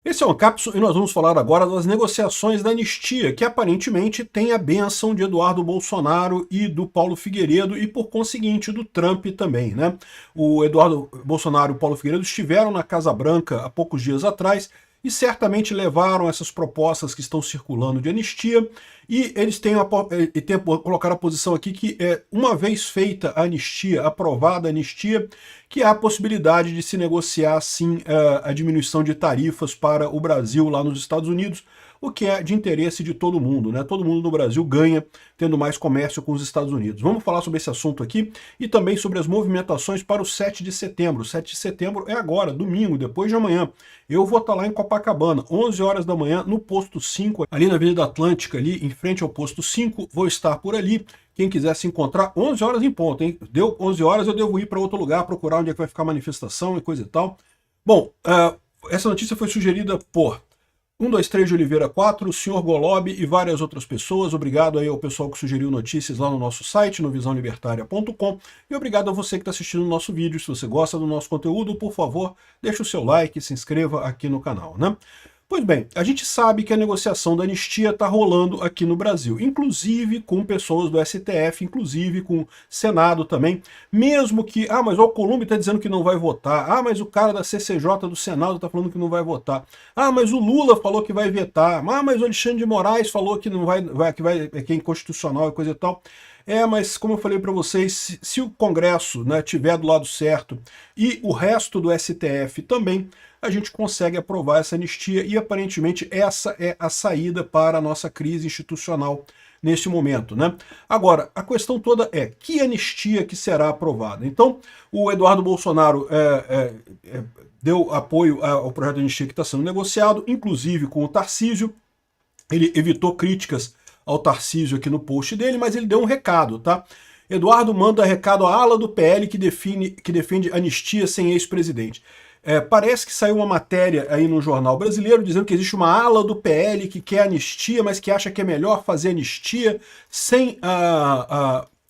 Esse é o Ancapso e nós vamos falar agora das negociações da anistia, que aparentemente tem a bênção de Eduardo Bolsonaro e do Paulo Figueiredo e, por conseguinte, do Trump também, né? O Eduardo Bolsonaro e o Paulo Figueiredo estiveram na Casa Branca há poucos dias atrás e certamente levaram essas propostas que estão circulando de anistia, e eles colocaram a posição aqui que, uma vez feita a anistia, aprovada a anistia, que há a possibilidade de se negociar, sim, a diminuição de tarifas para o Brasil lá nos Estados Unidos, o que é de interesse de todo mundo, né? Todo mundo no Brasil ganha tendo mais comércio com os Estados Unidos. Vamos falar sobre esse assunto aqui e também sobre as movimentações para o 7 de setembro. O 7 de setembro é agora, domingo, depois de amanhã. Eu vou estar lá em Copacabana, 11 horas da manhã, no posto 5, ali na Avenida Atlântica, ali em frente ao posto 5. Vou estar por ali. Quem quiser se encontrar, 11 horas em ponto, hein? Deu 11 horas, eu devo ir para outro lugar, procurar onde é que vai ficar a manifestação e coisa e tal. Bom, essa notícia foi sugerida por 123 de Oliveira 4, o Sr. Golob e várias outras pessoas. Obrigado aí ao pessoal que sugeriu notícias lá no nosso site, no visãolibertaria.com, e obrigado a você que está assistindo o nosso vídeo. Se você gosta do nosso conteúdo, por favor, deixe o seu like e se inscreva aqui no canal, né? Pois bem, a gente sabe que a negociação da anistia está rolando aqui no Brasil, inclusive com pessoas do STF, inclusive com o Senado também, mesmo que, mas o Alcolumbre está dizendo que não vai votar, mas o cara da CCJ do Senado está falando que não vai votar, mas o Lula falou que vai vetar, mas o Alexandre de Moraes falou que não que é inconstitucional e coisa e tal. Mas como eu falei para vocês, se o Congresso, né, tiver do lado certo e o resto do STF também, a gente consegue aprovar essa anistia e aparentemente essa é a saída para a nossa crise institucional neste momento, né? Agora, a questão toda é que anistia que será aprovada. Então, o Eduardo Bolsonaro deu apoio ao projeto de anistia que está sendo negociado, inclusive com o Tarcísio. Ele evitou críticas ao Tarcísio aqui no post dele, mas ele deu um recado, tá? Eduardo manda recado à ala do PL que defende anistia sem ex-presidente. Parece que saiu uma matéria aí no jornal brasileiro dizendo que existe uma ala do PL que quer anistia, mas que acha que é melhor fazer anistia sem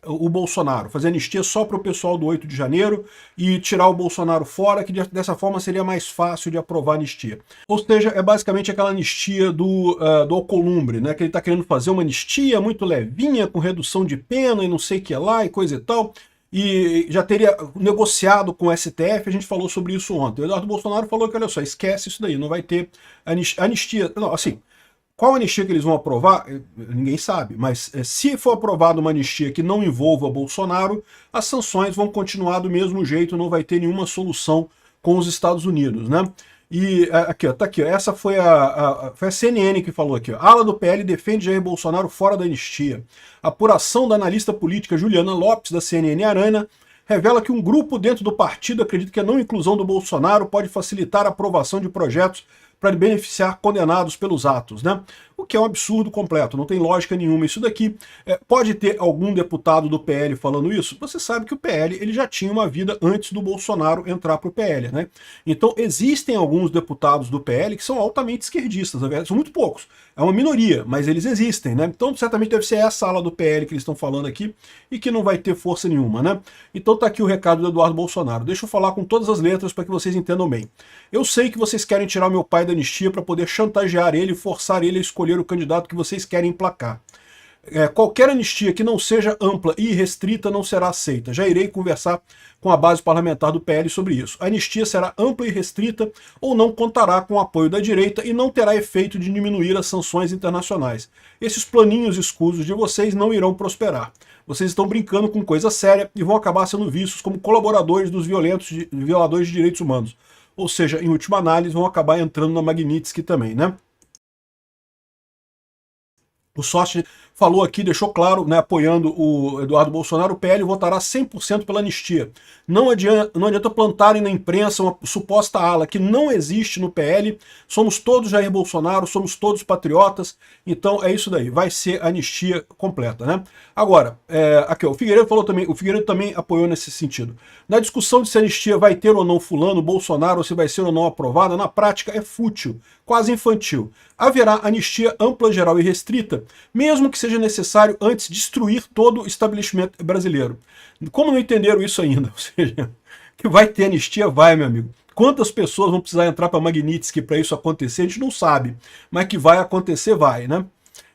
o Bolsonaro, fazer anistia só para o pessoal do 8 de janeiro e tirar o Bolsonaro fora, que dessa forma seria mais fácil de aprovar a anistia. Ou seja, é basicamente aquela anistia do Alcolumbre, né, que ele está querendo fazer uma anistia muito levinha, com redução de pena e não sei o que lá e coisa e tal, e já teria negociado com o STF, a gente falou sobre isso ontem. O Eduardo Bolsonaro falou que, olha só, esquece isso daí, não vai ter anistia. Não, assim, qual anistia que eles vão aprovar? Ninguém sabe, mas se for aprovada uma anistia que não envolva Bolsonaro, as sanções vão continuar do mesmo jeito, não vai ter nenhuma solução com os Estados Unidos, né? E aqui, ó, tá aqui, ó, essa foi foi a CNN que falou aqui, ó. A ala do PL defende Jair Bolsonaro fora da anistia. A apuração da analista política Juliana Lopes, da CNN Arana, revela que um grupo dentro do partido acredita que a não inclusão do Bolsonaro pode facilitar a aprovação de projetos para beneficiar condenados pelos atos, né? O que é um absurdo completo, não tem lógica nenhuma isso daqui. Pode ter algum deputado do PL falando isso? Você sabe que o PL ele já tinha uma vida antes do Bolsonaro entrar para o PL, né? Então existem alguns deputados do PL que são altamente esquerdistas, na verdade, são muito poucos. É uma minoria, mas eles existem, né? Então certamente deve ser essa ala do PL que eles estão falando aqui e que não vai ter força nenhuma, né? Então tá aqui o recado do Eduardo Bolsonaro. Deixa eu falar com todas as letras para que vocês entendam bem. Eu sei que vocês querem tirar o meu pai da anistia para poder chantagear ele e forçar ele a escolher o candidato que vocês querem emplacar. Qualquer anistia que não seja ampla e restrita não será aceita. Já irei conversar com a base parlamentar do PL sobre isso. A anistia será ampla e restrita ou não contará com o apoio da direita e não terá efeito de diminuir as sanções internacionais. Esses planinhos escusos de vocês não irão prosperar. Vocês estão brincando com coisa séria e vão acabar sendo vistos como colaboradores dos violadores de direitos humanos. Ou seja, em última análise, vão acabar entrando na Magnitsky também, né? O Sócio falou aqui, deixou claro, né, apoiando o Eduardo Bolsonaro, o PL votará 100% pela anistia. Não adianta plantarem na imprensa uma suposta ala que não existe no PL. Somos todos Jair Bolsonaro, somos todos patriotas. Então é isso daí, vai ser anistia completa, né? Agora, aqui ó, o Figueiredo também apoiou nesse sentido. Na discussão de se a anistia vai ter ou não fulano, Bolsonaro, ou se vai ser ou não aprovada, na prática é fútil, quase infantil. Haverá anistia ampla, geral e restrita, mesmo que seja necessário antes destruir todo o estabelecimento brasileiro. Como não entenderam isso ainda? Ou seja, que vai ter anistia, vai, meu amigo. Quantas pessoas vão precisar entrar para Magnitsky para isso acontecer, a gente não sabe, mas que vai acontecer, vai, né?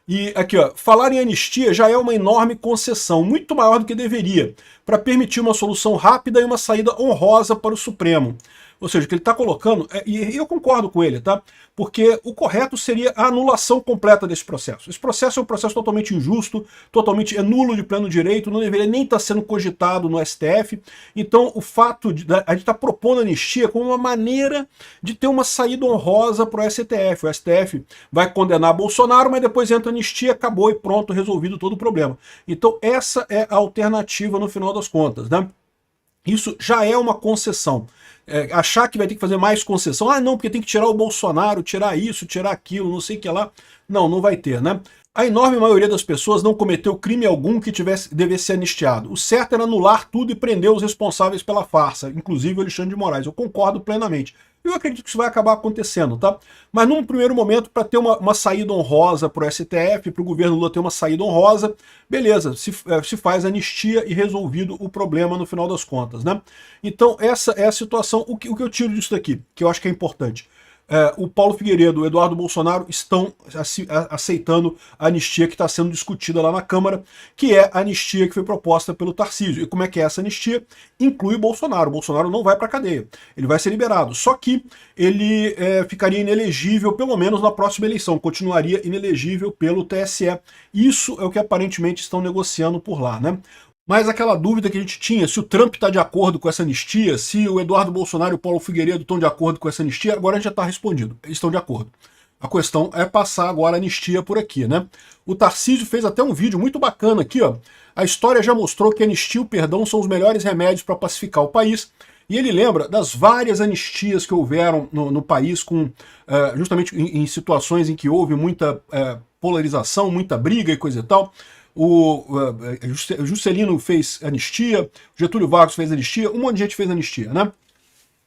E aqui, ó, falar em anistia já é uma enorme concessão, muito maior do que deveria, para permitir uma solução rápida e uma saída honrosa para o Supremo. Ou seja, o que ele está colocando, e eu concordo com ele, tá? Porque o correto seria a anulação completa desse processo. Esse processo é um processo totalmente injusto, totalmente nulo de pleno direito, não deveria nem estar sendo cogitado no STF. Então, o fato de a gente estar propondo anistia como uma maneira de ter uma saída honrosa para o STF. O STF vai condenar Bolsonaro, mas depois entra anistia, acabou e pronto, resolvido todo o problema. Então, essa é a alternativa no final das contas, né? Isso já é uma concessão. Achar que vai ter que fazer mais concessão, não, porque tem que tirar o Bolsonaro, tirar isso, tirar aquilo, não sei o que lá. Não, não vai ter, né? A enorme maioria das pessoas não cometeu crime algum que devesse ser anistiado. O certo era anular tudo e prender os responsáveis pela farsa, inclusive o Alexandre de Moraes. Eu concordo plenamente. Eu acredito que isso vai acabar acontecendo, tá? Mas num primeiro momento, para ter uma saída honrosa para o STF, para o governo Lula ter uma saída honrosa, beleza, se faz anistia e resolvido o problema no final das contas, né? Então essa é a situação. O que eu tiro disso daqui, que eu acho que é importante. O Paulo Figueiredo, o Eduardo Bolsonaro estão aceitando a anistia que está sendo discutida lá na Câmara, que é a anistia que foi proposta pelo Tarcísio. E como é que é essa anistia? Inclui o Bolsonaro. O Bolsonaro não vai para a cadeia, ele vai ser liberado. Só que ele ficaria inelegível, pelo menos na próxima eleição, continuaria inelegível pelo TSE. Isso é o que aparentemente estão negociando por lá, né? Mas aquela dúvida que a gente tinha, se o Trump está de acordo com essa anistia, se o Eduardo Bolsonaro e o Paulo Figueiredo estão de acordo com essa anistia, agora já está respondido, eles estão de acordo. A questão é passar agora a anistia por aqui, né? O Tarcísio fez até um vídeo muito bacana aqui, ó. A história já mostrou que a anistia e o perdão são os melhores remédios para pacificar o país. E ele lembra das várias anistias que houveram no país, justamente em situações em que houve muita polarização, muita briga e coisa e tal. O Juscelino fez anistia, o Getúlio Vargas fez anistia, um monte de gente fez anistia, né?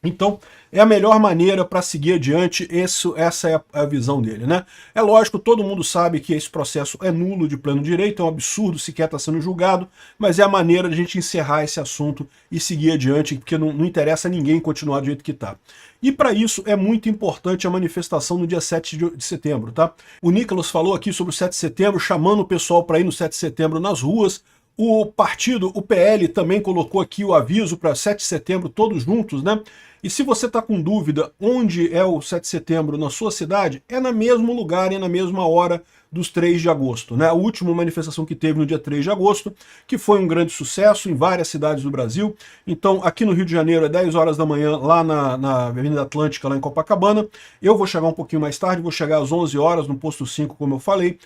Então, é a melhor maneira para seguir adiante, essa é a visão dele, né? É lógico, todo mundo sabe que esse processo é nulo de pleno direito, é um absurdo sequer estar sendo julgado, mas é a maneira de a gente encerrar esse assunto e seguir adiante, porque não interessa a ninguém continuar do jeito que está. E para isso é muito importante a manifestação no dia 7 de setembro, tá? O Nicolas falou aqui sobre o 7 de setembro, chamando o pessoal para ir no 7 de setembro nas ruas. O partido, o PL, também colocou aqui o aviso para 7 de setembro, todos juntos, né? E se você está com dúvida onde é o 7 de setembro na sua cidade, é no mesmo lugar e na mesma hora dos 3 de agosto, né? A última manifestação que teve no dia 3 de agosto, que foi um grande sucesso em várias cidades do Brasil. Então, aqui no Rio de Janeiro é 10 horas da manhã, lá na Avenida Atlântica, lá em Copacabana. Eu vou chegar um pouquinho mais tarde, vou chegar às 11 horas no posto 5, como eu falei.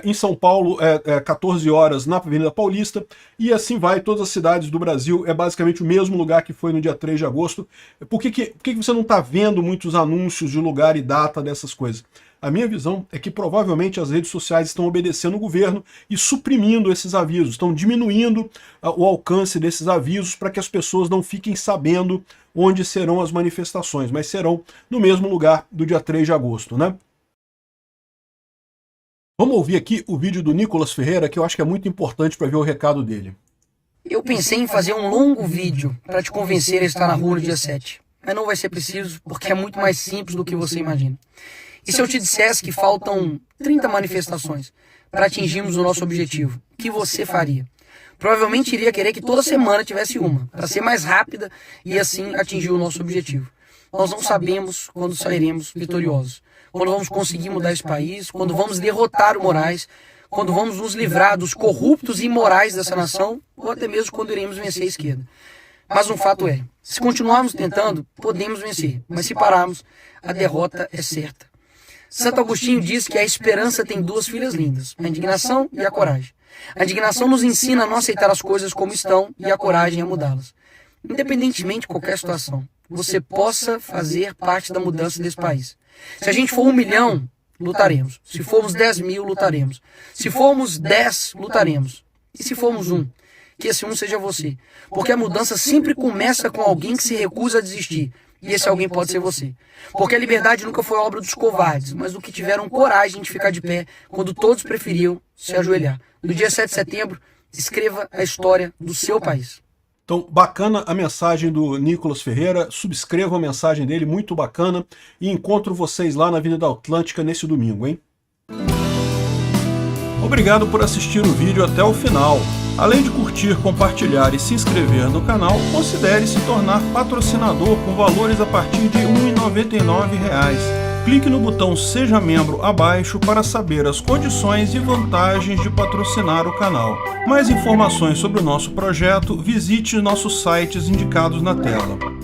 Em São Paulo, 14 horas na Avenida Paulista. E assim vai, todas as cidades do Brasil. É basicamente o mesmo lugar que foi no dia 3 de agosto. Por que você não está vendo muitos anúncios de lugar e data dessas coisas? A minha visão é que provavelmente as redes sociais estão obedecendo o governo e suprimindo esses avisos, estão diminuindo o alcance desses avisos para que as pessoas não fiquem sabendo onde serão as manifestações, mas serão no mesmo lugar do dia 3 de agosto, né? Vamos ouvir aqui o vídeo do Nicolas Ferreira, que eu acho que é muito importante para ver o recado dele. Eu pensei em fazer um longo vídeo para te convencer a estar na rua no dia 7, mas não vai ser preciso porque é muito mais simples do que você imagina. E se eu te dissesse que faltam 30 manifestações para atingirmos o nosso objetivo, o que você faria? Provavelmente iria querer que toda semana tivesse uma, para ser mais rápida e assim atingir o nosso objetivo. Nós não sabemos quando sairemos vitoriosos, quando vamos conseguir mudar esse país, quando vamos derrotar o Moraes, quando vamos nos livrar dos corruptos e imorais dessa nação, ou até mesmo quando iremos vencer a esquerda. Mas um fato é, se continuarmos tentando, podemos vencer, mas se pararmos, a derrota é certa. Santo Agostinho diz que a esperança tem duas filhas lindas, a indignação e a coragem. A indignação nos ensina a não aceitar as coisas como estão e a coragem a mudá-las. Independentemente de qualquer situação, você possa fazer parte da mudança desse país. Se a gente for 1 milhão, lutaremos. Se formos 10 mil, lutaremos. Se formos 10, lutaremos. E se formos 1, que esse 1 seja você. Porque a mudança sempre começa com alguém que se recusa a desistir. E esse alguém pode ser você. Porque a liberdade nunca foi obra dos covardes, mas do que tiveram coragem de ficar de pé quando todos preferiam se ajoelhar. No dia 7 de setembro, escreva a história do seu país. Então, bacana a mensagem do Nicolas Ferreira, subscrevam a mensagem dele, muito bacana, e encontro vocês lá na Avenida Atlântica nesse domingo, hein? Obrigado por assistir o vídeo até o final. Além de curtir, compartilhar e se inscrever no canal, considere se tornar patrocinador com valores a partir de R$ 1,99. Clique no botão Seja Membro abaixo para saber as condições e vantagens de patrocinar o canal. Mais informações sobre o nosso projeto, visite nossos sites indicados na tela.